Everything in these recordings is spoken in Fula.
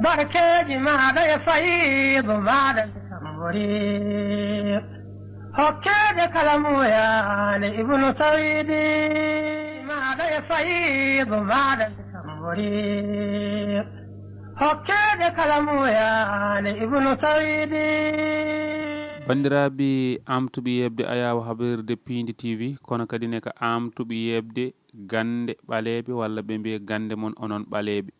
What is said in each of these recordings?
barkeji maɗa e fayidu maɗa tamburi hokkede kala muyani ibnu tawidi maɗa e fayidu maɗa tamburi hokkede kala muyani ibnu tawidi. bandiraɓe amtuɓe yebde ayawa haɓirde Pindi TV kono kadi ne ko amtuɓe yebde gande ɓaleɓe walla ɓe mbiya gande mon onon ɓaleɓe.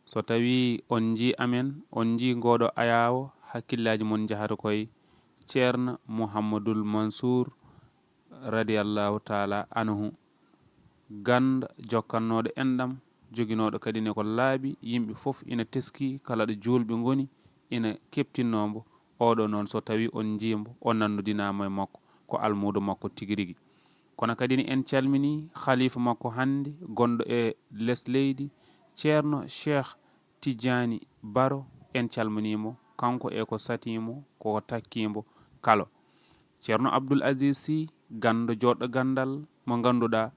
So tawi on ji amen on ji ngoɗo ayawo hakkillaji mon jahata koye ceerno Mouhamadoul Mansour radiallahu taala anhu, ganda jokkannoɗo enɗam joguinoɗo kadi ne ko laaɓi yimɓe foof ina teski kala ɗo julɓe goni ina keptinnombo. oɗo noon so tawi on jimbo on nannudinama e makko ko almudo makko tigui rigui. kono kadi ni en calmini khalifa makko hande gonɗo e less leydi ceerno Cheikh Tidiani Baro, en calminimo kanko e ko satimo ko takkimbo kalo. ceerno Abdoul Aziz Sy gando joɗɗo gandal mo ganduɗa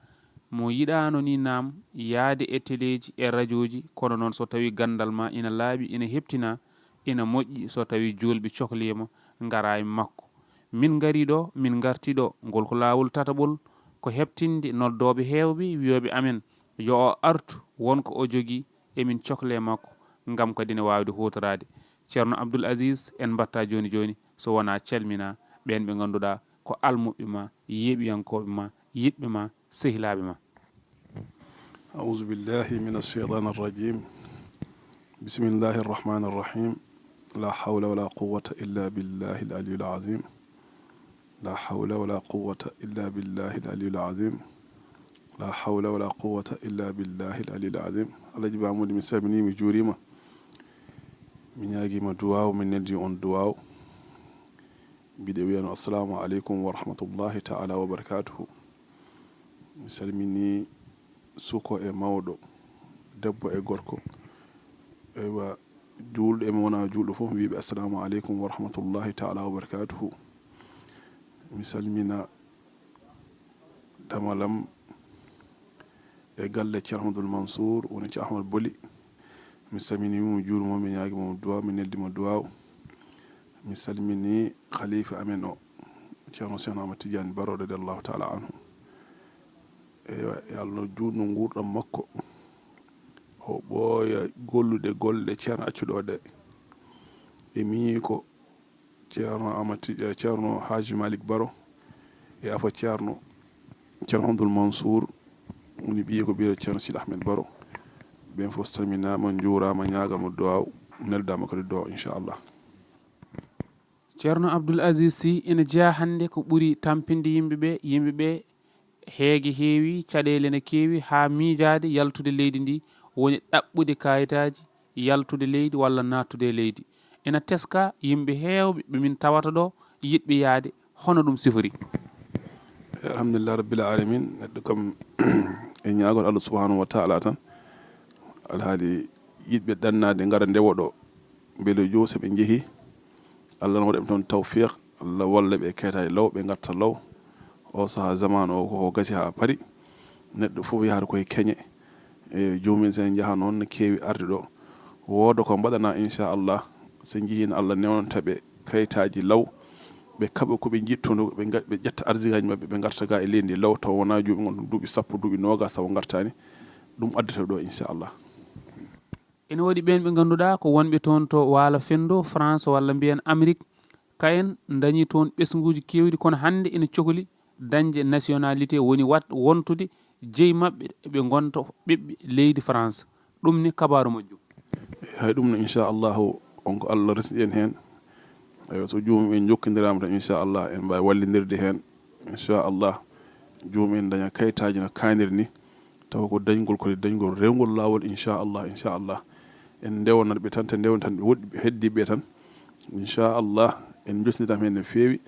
mo yiɗano ni nam yaade e téléji e radio ji, kono noon so tawi gandal ma ina laaɓi ina heptina ina moƴƴi, so tawi julɓe cohlima gara e makko. min gari ɗo min garti ɗo ngol ko lawol tataɓol ko heɓtinde noddoɓe hewɓe wiyoɓe amen yo o artu wonko o jogui emin cohle makko gam kadi ne wawde hutorade. ceerno Abdoul Aziz en batta joni joni so wona calmina ɓen ɓe ganduɗa ko almuɓe ma, yeeɓiyankoɓe ma, yiɗɓe ma, sehilaɓe ma. أعوذ بالله من الشيطان الرجيم بسم الله الرحمن الرحيم لا حول ولا قوة إلا بالله العلي العظيم لا حول ولا قوة إلا بالله العلي العظيم لا حول ولا قوة إلا بالله العلي العظيم. الله جبا مودي من سامني من جوريما من ياغي ما دعاء من ندي اون دعاء بدويان السلام عليكم ورحمة الله تعالى وبركاته. سلمني suko e mawɗo debbo e gorko ewa julɗo emi wona julɗo fof mi wiɓe assalamu aleykum wa rahmatullahi taala wa barakatuhu. mi salmina damalam e galle ceerno Ahmadoul Mansour woni ci Ahmad Boli. mi salminimo mi juurimo mi ñaguimo duwaw mi neldimo duwaw. mi salmini khalifa amen o ceerno Cheikh Ahmad Tidiane Baro radiallahu taala anhu. e Allah juutno gurdam makko o ɓooya gollude golle ceerno accuɗo ɗe e mii ko ceerno amati ceerno Haji Malick Baro e afa ceerno Ahmadoul Mansour woni ɓiye ko ɓiyeɗo ceerno Sidi Ahmed Baro. ɓen fof salminama juurama ñagama duwaw neldama kadi duwaw inchallah. ceerno Abdoul Aziz Sy ina jeeya hande ko ɓuuri tampinde yimɓeɓe heege heewi caɗele ne keewi ha miijade yaltude leydi ndi woni ɗaɓɓude kayitaji yaltude leydi walla nattude leydi. ina teska yimɓe heewɓe ɓemin tawata ɗo yiɗɓe yaade hono ɗum sifori. alhamdulillah rabbil alamin. neɗɗo kam e ñagol Allah subhanahu wa taala tan alhaali yiɗɓe ɗannade gara ndewo ɗo beele jo so ɓe jeehi Allah no waɗaɓe toon tawfiq, Allah walla ɓe kayitaji law ɓe garta law o saha zaman o ko gasi ha paari neɗɗo fof yahata koye keñe e jomumen sen jaaha noon no keewi arde ɗo wooda ko mbaɗana inchallah so jihina Allah newnantaɓe kayitaji law ɓe kaɓa koɓe jittuno ɓe ƴetta arsikaji mabɓe ɓe garta ga e leydi law taw wona juuɓe gon duuɓi sappo duuɓi nogas taw gartani ɗum addata ɗo inchallah. ene waɗi ɓen ɓe ganduɗa ko wonɓe toon to waala fendo France walla mbiyen Amérique kayen dañi toon ɓesguji kewɗi kono hande ina cohli dañde nationalité woni wontude jeeyi mabɓe ɓe gonta ɓiɓɓe leydi France. ɗum ni kabaru majjum hay ɗum no inchallahu on ko Allah resdi en hen. so joomum jokkodirama tan inchallah en mbawi wallidirde hen inchallah joomum en daña kayitaji no kaniri ni taw ko dañgol kode dañgol rewgol lawol inchallah en ndewnatɓe tan te ndewna tan ɓe woɗɗi heddiɓe tan inchallah en jottidiram hen no fewi.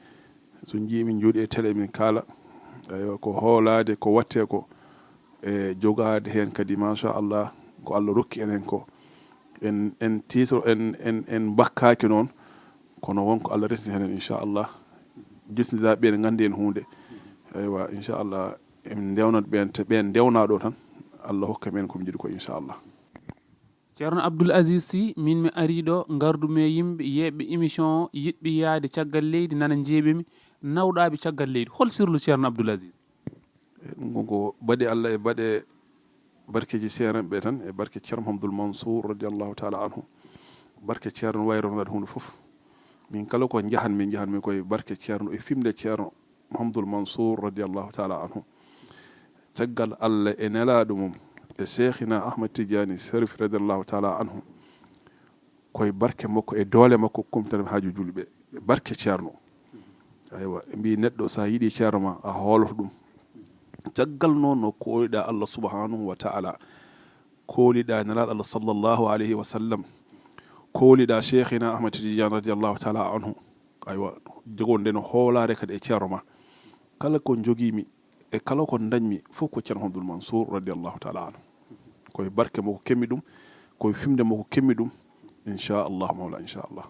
so jiimin jooɗi e télé min kaala ko hoolade ko watte ko e jogade hen kadi machallah ko Allah rokki en hen ko en titro en bakkaki noon kono wonko Allah resdi hen inchallah jotidiraɓe ne gandi en hunde aywa inchallah en ndewnat ɓen te ɓen ndewnaɗo tan Allah hokka men koɓe jiiɗi ko inchallah. ceerno Abdoul Aziz Sy min mi ari ɗo gardume yimɓe yeɓɓe émission yiɗɓe yaade caggal leydi nana jeeɓimi nawɗaɓe caggal leydi hol sirlu ceerno Abdoul Aziz? ɗum gonko baɗe Allah e baɗe barkeji seeranɓe tan e barke ceerno Mahamadul Mansour radiallahu taala anhu barke ceerno wayronade hunde fof min kala ko jahanmi koye barke ceerno e fimde ceerno Mahamadul Mansour radiallahu taala anhu caggal Allah e nelaɗo mum e cheikhina Ahmad Tidiane Sharif radiallahu taala anhu koye barke makko e doole makko kumtata haaju julɓe e barke ceerno aywa mbi neɗɗo sa yiiɗi ceerno ma a hooloto ɗum caggal noon no kooliɗa Allah subhanahu wa taala kooliɗa nelaɗo Allah sallllahu alayhi wa sallam kooliɗa cheikhina Ahmad Tidiane radiallahu taala anhu aywa jogonde no hoolare kadi e ceerno ma kala ko jogimi e kala ko dañmi fof ko ceerno Mahamadul Mansour radiallahu taala anhu koye barke moko kemmi ɗum koye fimde moko kemmi ɗum inchallah mawla inchallah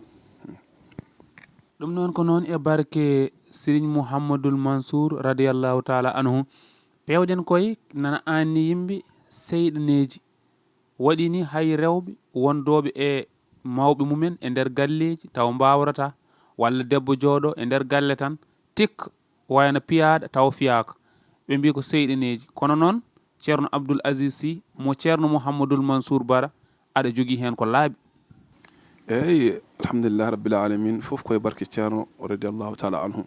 ɗum noon ko noon e barke Serigne Mouhamadoul Mansour radiallahu taala anhu pewɗen koye nana anni yimɓe seyɗaneji waɗini hay rewɓe wondoɓe e mawɓe mumen e nder galleji taw mbawrata walla debbo jooɗo e nder galle tan tikka wayno piyaɗo taw fiyaka ɓe mbi ko seyɗaneji kono noon ceerno Abdoul Aziz Sy mo ceerno Mouhamadoul Mansour Bara aɗa jogui hen ko laaɓi. eyyi alhamdulillah rabbil alamin fof koye barke ceerno radiallahu taala anhu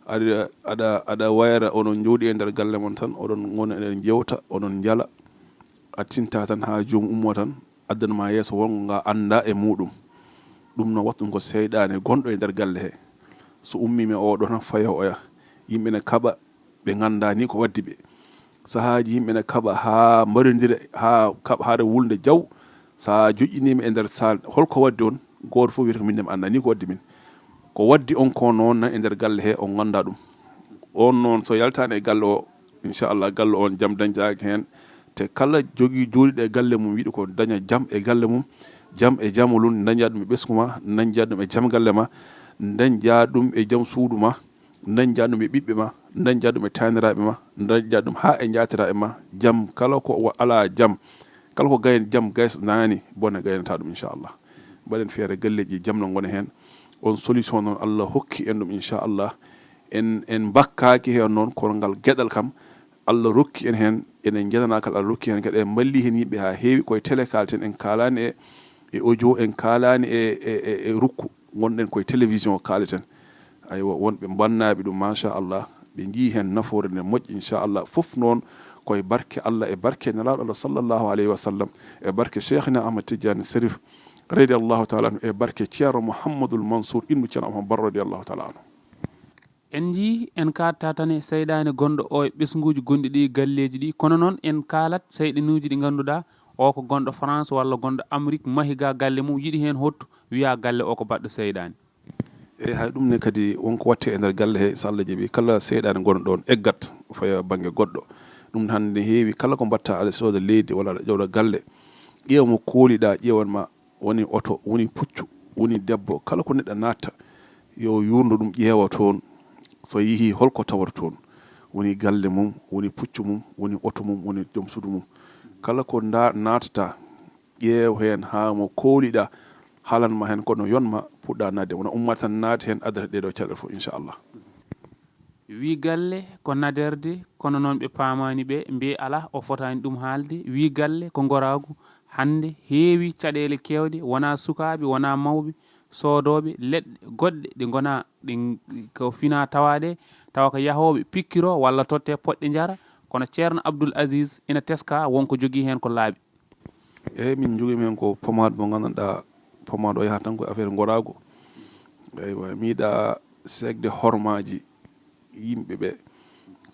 aɗa wayra onon jooɗi e nder galle mon tan oɗon gona eɗen jewta oɗon jala a tinta tan ha joomum ummo tan addanma yeeso wongo nga anda e muɗum ɗum no wattum ko seyɗane gonɗo e nder galle he so ummimi oɗo tan fayo oya yimɓe ne kaɓa ɓe ganda ni ko waddi ɓe sahaji yimɓe ne kaɓa ha mbarodira ha kaɓa haade wulde jaw sa joƴƴinima e nder sal holko waddi on goto fof wiyata ko mindem anda ni ko waddi min ko waddi on ko noon nan e nder galle he on ganda ɗum on noon so yaltani e galle o inchallah galle on jaam dañjaki hen te kala jogui jooɗiɗo e galle mum yiiɗi ko daña jaam e galle mum jaam e jamolun daña ɗum e ɓesgu ma dañja ɗum e jaam galle ma dañja ɗum e jaam suudu ma dañja ɗum e ɓiɓɓe ma dañja ɗum e taniraɓe ma dañja ɗum ha e jatiraɓe ma jaam kala ko ala jaam kala ko gayen jaam gays nani bone gaynata ɗum inchallah mbaɗen feere galleji jaam no gona hen on solution noon Allah hokki en ɗum inchallah en bakkaki hen noon kono ngal gueɗal kam Allah rokki en hen enen jeɗanakal Allah rokki hen kadi en balli hen yimɓe ha heewi koye télé kalten en kalani e audio en kalani e rukku gonɗen koye télévision kaleten aywa wonɓe bannaɓe ɗum machallah ɓe jii hen nafoore nde moƴƴi inchallah fof noon koye barke Allah e barke nelaɗo Allah sallllahu alayhi wa sallam e barke cheikhina Ahmad Tidiane Sharif radiallahu taala anhu e barke ceerno Mouhamadoul Mansour innu ceerno Ahmad Bara radiallahu taala anhu en jii en katta tan e seyɗani gonɗo o e ɓesguji gonɗi ɗi galleji ɗi kono noon en kalat seyɗanuji ɗi ganduɗa o ko gonɗo France walla gonɗo Amérique mahiga galle mum yiɗi hen hottu wiya galle o ko baɗɗo seyɗani e hay ɗum ne kadi wonko watte e nder galle he so Allah jaaɓi kala seyɗani gonɗo ɗon eggat faya banggue goɗɗo ɗum hande ne heewi kala ko mbatta aɗa sooda leydi walla aɗa ƴewɗa galle ƴeewa mo kooliɗa ƴewanma woni oto woni puccu woni debbo kala ko neɗɗo natta yo yurdo ɗum ƴeewa toon so yeehi holko tawata toon woni galle mum woni puccu mum woni oto mum woni joom suudu mum kala ko natata ƴeew hen ha mo kooliɗa haalanma hen kono yonma puɗɗa nadde wona umma tan naati hen addata ɗeɗo caɗele fof inchallah wi galle ko naderde kono noon ɓe pamani ɓe mbi ala o fotani ɗum haalde wi galle ko goragu hande heewi caɗele kewɗe wona sukaɓe wona mawɓe soodoɓe leɗɗe goɗɗe ɗe gona ɗi ko fina tawaɗe tawa ko yahoɓe pikkiro walla totte poɗɗe jara kono ceerno Abdoul Aziz ina teska wonko jogui hen ko laaɓi eyyi min jogui hen ko pomade mo gandanɗa pomade o yahata tan ko affaire gorago eywa miiɗa segde hormaji yimɓeɓe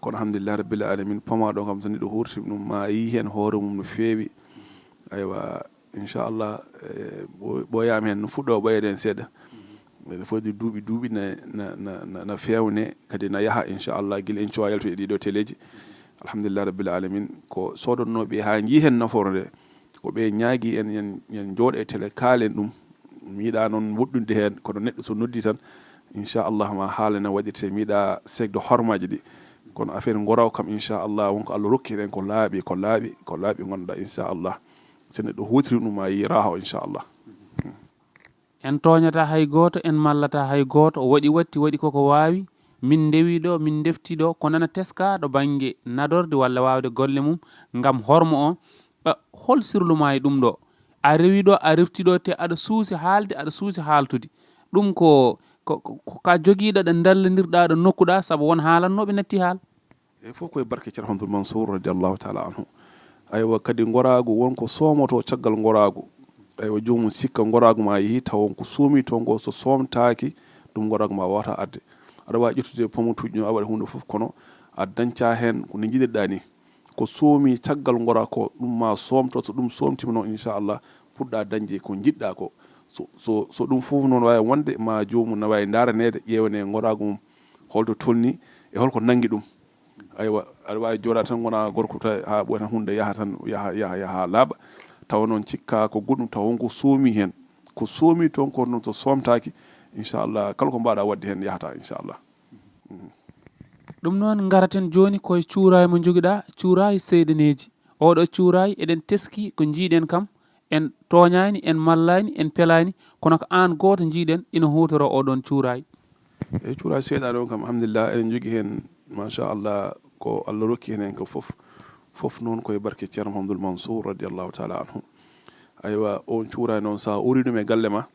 kono alhamdulillah rabbil alamin pomade o kam so neɗɗo hurti ɗum ma yi hen hoore mum no feewi aywa inchallah ɓoyama hen no fuɗɗo ɓoyede hen seeɗa ene foti duuɓi na fewne kadi na yaaha inchallah guila en cuwa yaltude ɗiɗo téléji alhamdulillah rabbil alamin ko sodannoɓe ha jii hen nafoore nde ko ɓe ñaagui en yen jooɗo e télé kaalen ɗum miiɗa noon woɗɗude hen kono neɗɗo so noddi tan inchallah ma haalana waɗirte miiɗa segde hormaji ɗi kono affaire goraw kam inchallah wonko Allah rokki en ko laaɓi gonɗa inchallah so neɗɗo hutiri ɗum ma yi raha o inchallah. en toñata hay goto en mallata hay goto waɗi waɗi koko wawi min ndewi ɗo min defti ɗo ko nana teska ɗo banggue nadorde walla wawde golle mum ngam hormo o hol sirluma e ɗum ɗo a rewi ɗo a refti ɗo te aɗa suusi haalde aɗa suusi haaltude ɗum ko ka joguiɗo ɗo dallodirɗa ɗo nokkuɗa saabu won haalannoɓe natti haal e fof koye barke ceerno Hamdoul Mansour radiallahu taala anhu aywa kadi goragu wonko somoto caggal goragu aywa jomum sikka goragu ma yeehi taw wonko suumi to ngo so somtaki ɗum goragu ma wawata adde aɗa wawi ƴettude pomutuji no a waɗa hunde fof kono a dañca hen ko ne jiɗirɗa ni ko soomi caggal gora ko ɗum ma somto so ɗum somtima noon inchallah puɗɗa dañde ko jiɗɗa ko so ɗum fof noon wawi wonde ma jomum ne wawi daranede ƴewane goragu mum holto tolni e holko nangui ɗum aywa aɗa wawi jooɗa tan gona gorko ta ha ɓoy tan hunde yaha tan yaha laaɓa tawa noon cikka ko goɗɗum taw wonko soomi hen ko soomi toon ko noon so somtaki inchallah kala ko mbaɗa wadde hen yahata inchallah. ɗum noon garaten joni koye cuurayi mo joguiɗa cuurayi seydaneji oɗo cuurayi eɗen teski ko jiiɗen kam en toñani en mallani en pelani kono ko an goto jiiɗen ina hutoro oɗon cuurayi e cuurayi seeɗaɗo on kam alhamdulillah eɗen jogui hen machallah ko Allah rokki hen ko fof noon koye barke ceerno Hamdoul Mansour radiallahu taala anhu aywa on cuurayi noon sa uri ɗum e galle ma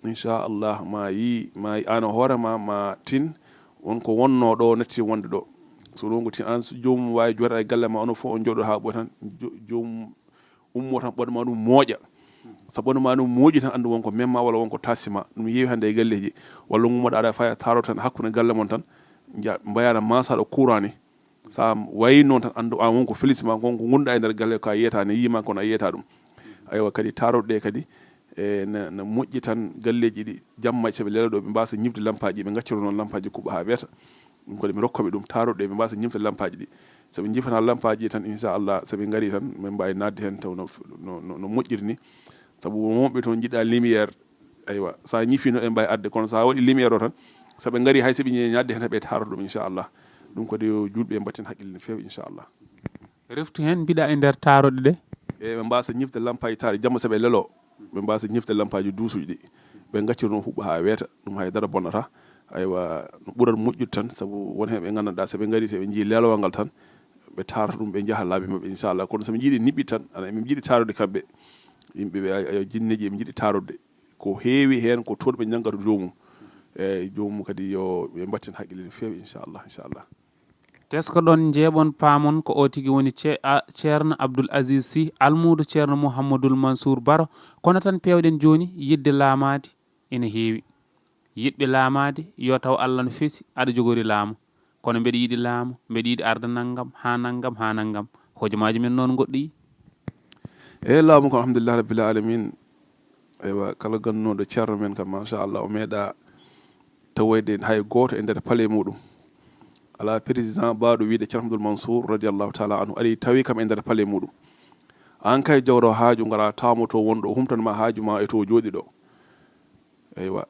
inchallah ma yi an hoorema ma tin wonko wonno ɗo netti wonde ɗo so ɗum ko tin an jomum wawi jooɗa e galle ma onon fof on jooɗo ha ɓoy tan jomum ummo tan ɓoɗma ɗum mooƴa so ɓoɗma ɗum mooƴi tan andu wonko memma walla wonko tasima ɗum yeewi hande e galleji walla gummoɗa aɗa faya taro tan hakkude galle mon tan mbayana masaɗo courant ni sa wayi noon tan andu an wonko félicima wonko gonɗa e nder galle ko a yiyata ne yima kono a yiyata ɗum aywa kadi taroɗe kadi ne moƴƴi tan galleji ɗi jamma soɓe lelo ɗo ɓe mbasa ñifde lampaji ɓe gacciro noon lampaji kuɓɓa ha weeta ɗum kadi mi rokkoɓe ɗum taroɗe ɓe mbasa ñifde lampaji ɗi soɓe jifana lampaji tan inchallah soɓe gaari tan ɓe mbawi nadde hen taw no moƴƴiri ni saabu wonɓe toon jiɗɗa lumiére aywa sa ñifino ɗe mbawi adde kono sa waɗi lumiére o tan soɓe gaari hay soɓe ñadde hen heeɓe taro ɗum inchallah ɗum kadi yo julɓe mbatten haqqille no fewi inchallah reftu hen mbiɗa e nder taroɗe ɗe e ɓe mbasa ñifde lampaji taɗe jamma soɓe lelo ɓe mbasa ñifde lampaji duusuji ɗi ɓe gacciro noon huɓɓa ha weeta ɗum haydara bonnata aywa no ɓuurat moƴƴude tan saabu won hen ɓe gandanɗa soɓe gaari soɓe jii lelowal ngal tan ɓe tarata ɗum ɓe jaaha laabi mabɓe inchallah kono soɓe jiiɗi niɓɓi tan ana ɓe jiiɗi tarude kamɓe yimɓeɓe jinneji ɓe jiiɗi tarude ko heewi hen ko toon ɓe jangata jomum eyyi jomum kadi yo ɓe mbatten haqqille no fewi inchallah tesko ɗon jeeɓon paamon ko o tigui woni ceerno Abdoul Aziz Sy almudo ceerno Mouhamadoul Mansour Baro kono tan pewɗen joni yidde laamade ene heewi yiɗɓe laamade yo taw Allah no feesi aɗa jogori laamu kono mbeɗa yiiɗi laamu mbeɗa yiiɗi arda naggam ha naggam hojomaji men noon goɗɗi eyyi laamu ko alhamdulillah rabbil alamin eywa kala gandunoɗo ceerno men kam machallah o meeɗa tawoyde hay goto e nder paale muɗum ala président baɗo wiide ceerno Hamdoul Mansour radiallahu taala anhu ari tawi kam e nder paale muɗum an kay jawro haaju ngara tawmoto wonɗo o humtanma haaju ma e to jooɗi ɗo eywa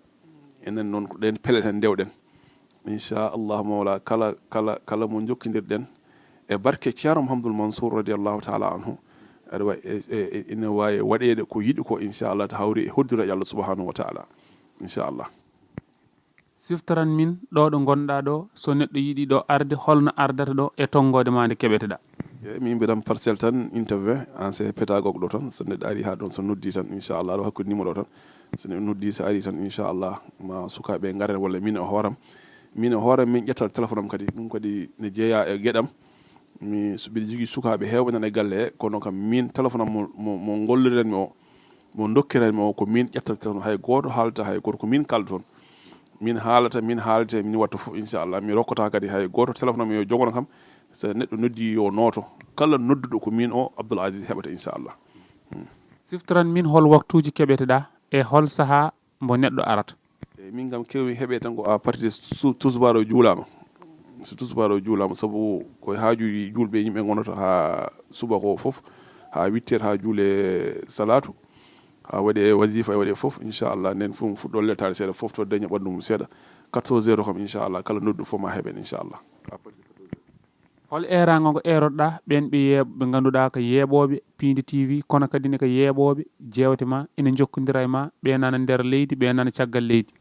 enen noon ko ɗen pele tan dewɗen inchallahu mawla kala mo jokkodirɗen e barke ceerno Hamdoul Mansour radiallahu taala anhu aɗa wawi ene wawi waɗede ko yiɗi ko inchallah ta hawri e hoddiraji Allah subhanahu wa taala inchallah siftoran min ɗo ɗo gonɗa ɗo so neɗɗo yiiɗi ɗo arde holno ardata ɗo e tonggode ma nde keɓeteɗa eyyi min mbiɗam parcelle tan unité 20 ancien pédagogue ɗo tan so neɗɗo ari ha ɗon so noddi tan inchallah aɗa hakkude numéro tan so neɗɗo noddi so ari tan inchallah ma sukaɓe garen walla min e hooram min min ƴettat téléphone am kadi ɗum kadi ne jeeya e gueɗam mi so mbiɗa jogui sukaɓe hewɓe nan e galle he kono kam min téléphone am mo golliranmi o mo dokkiranmi o ko min ƴettat téléphone hay goto haalata hay goto ko min kalda toon min haalata min haalate min watta fof inchallah mi rokkata kadi hay goto téléphone am yo jogono kam so neɗɗo noddi yo nooto kala nodduɗo ko min o Abdoul Aziz heɓata inchallah siftoran min hol waktuji keɓeteɗa e hol saaha mo neɗɗo arata eyyi min kam kewmi heeɓe tan ko à partir de tusbaro juulama so tusbaro juulama saabu koye haajuji julɓe yimɓe gonata ha suba ko foof ha 8 heures ha juule salatu ha waɗi e wasifa e waɗi foof inchallah nden fof fuɗɗo lettade seeɗa foof to daña ɓandu mum seeɗa 14 heures kam inchallah kala noddu fof ma heɓen inchallah hol erago ngo eroɗa ɓen ɓe ganduɗa ko yeeɓoɓe Pindi TV kono kadi ne ko yeeɓoɓe jewte ma ina jokkodira e ma ɓe nana nder leydi ɓe nana caggal leydi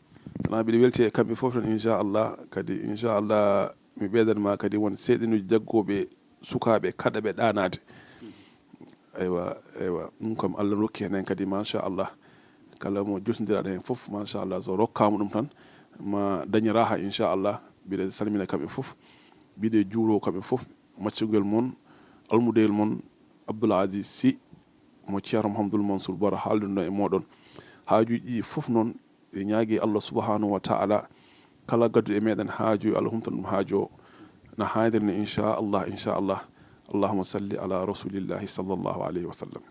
sana mbiɗa welti e kamɓe fof tan inchallah kadi inchallah mi ɓeydanma kadi won seeɗanuji jaggoɓe sukaɓe kaɗaɓe ɗanade eywa ɗum kam Allah rokki hen kadi machallah kala mo jotodiraɗo hen fof machallah so rokkama ɗum tan ma dañi raha inchallah mbiɗa salmina kamɓe fof mbiɗe juuro kamɓe fof maccugel moon almudeyel moon Abdoul Aziz Sy mo ceerno Mouhamadoul Mansour Baro haalduno e moɗon haajuji ɗi fof noon e ñaagui Allah subhanahu wa taala kala gadduɗo e meɗen haaju Allah humtan ɗum haaju o no haadirni inchallah allahuma salli ala rasulillahi sallllahu alayhi wa sallam.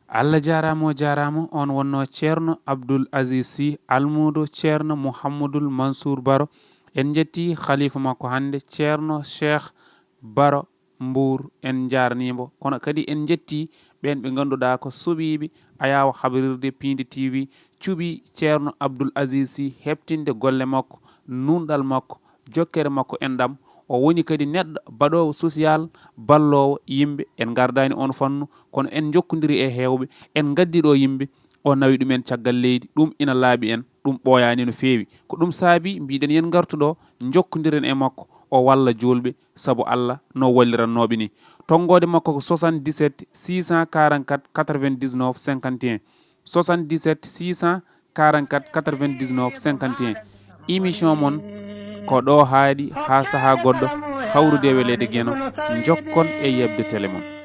Allah jarama on wonno ceerno Abdoul Aziz Sy almudo ceerno Mouhamadoul Mansour Baro en jetti khalifa makko hande ceerno Cheikh Baro Mbour en jarnimo kono kadi en jetti ɓen ɓe ganduɗa ko suɓiɓe Ayawa Habrirde Pindi TV cuɓi ceerno Abdoul Aziz Sy heɓtinde golle makko nunɗal makko jokkere makko enɗam o woni kadi neɗɗo baɗowo social ballowo yimɓe en gardani on fannu kono en jokkodiri e hewɓe en gaddiɗo yimɓe o nawi ɗumen caggal leydi ɗum ina laaɓi en ɗum ɓooyani no feewi ko ɗum saabi mbiɗen yen gartuɗo jokkodiren e makko o walla julɓe saabu Allah no wallirannoɓe ni tonggode makko ko 77 644 99 51 77 644 99 51 émission mon ko ɗo haaɗi ha saaha goɗɗo hawrude welede gueno jokkon e yebde télé mon.